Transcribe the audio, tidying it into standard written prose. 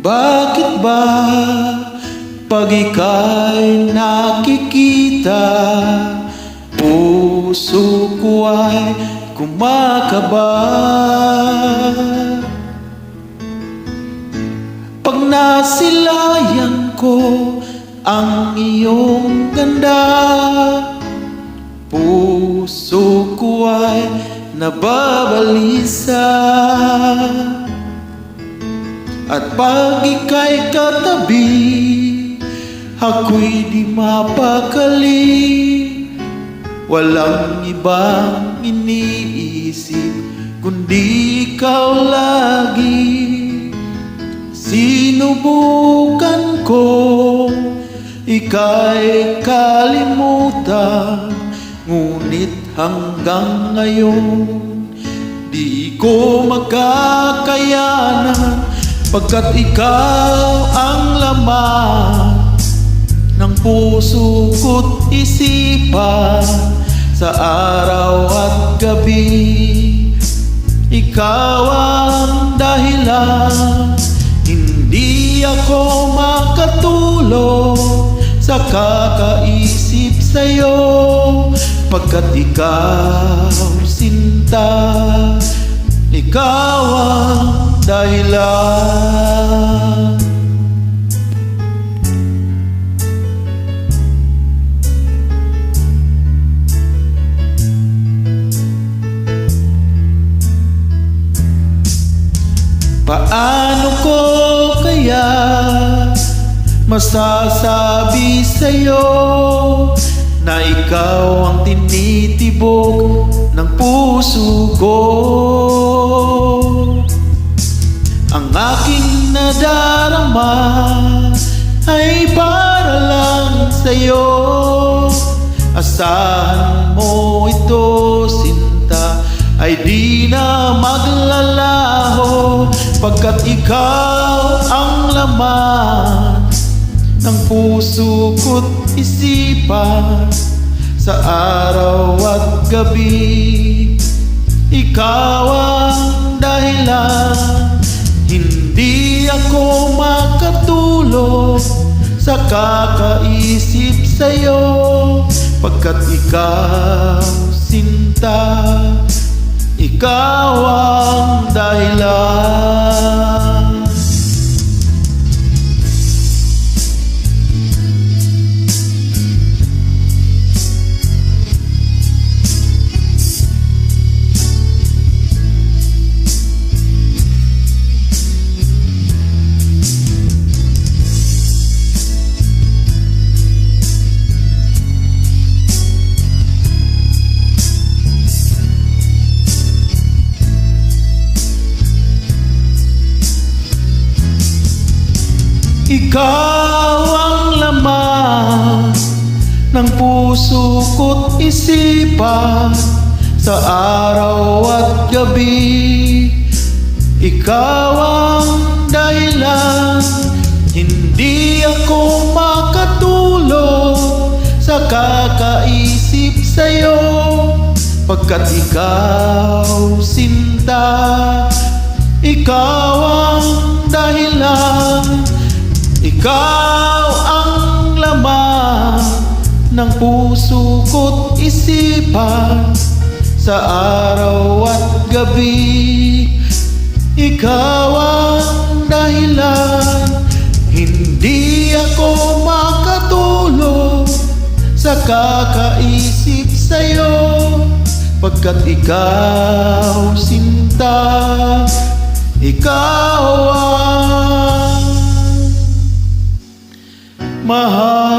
Bakit ba pag ika'y nakikita, puso ko ay kumakaba? Pag nasilayan ko ang iyong ganda, puso ko ay nababalisa. At pag ika'y katabi, ako'y di mapakali. Walang ibang iniisip kundi ikaw lagi. Sinubukan ko ika'y kalimutan, ngunit hanggang ngayon di ko magkakayanan, pagkat ikaw ang laman ng puso ko't isipan sa araw at gabi. Ikaw ang dahilan, hindi ako makatulog sa kakaisip sa'yo, pagkat ikaw sinta, ikaw ang dahilan. Paano ko kaya masasabi sa'yo na ikaw ang tinitibok ng puso ko? Ang aking nadarama ay para lang sa'yo. Asahan mo ito, sinta, ay di na maglalaho, pagkat ikaw ang laman ng puso ko't isipan sa araw at gabi. Ikaw ang dahilan, hindi ako makatulog sa kakaisip sa'yo, pagkat ikaw sinta, ikaw ang dahilan. Ikaw ang laman ng puso ko't isipan sa araw at gabi. Ikaw ang dahilan, hindi ako makatulog sa kakaisip sa'yo, pagkat ikaw sinta, ikaw ang dahilan. Ikaw ang laman ng puso ko't isipan sa araw at gabi. Ikaw ang dahilan, hindi ako makatulog sa kakaisip sa'yo, pagkat ikaw sinta, ikaw ang mahal.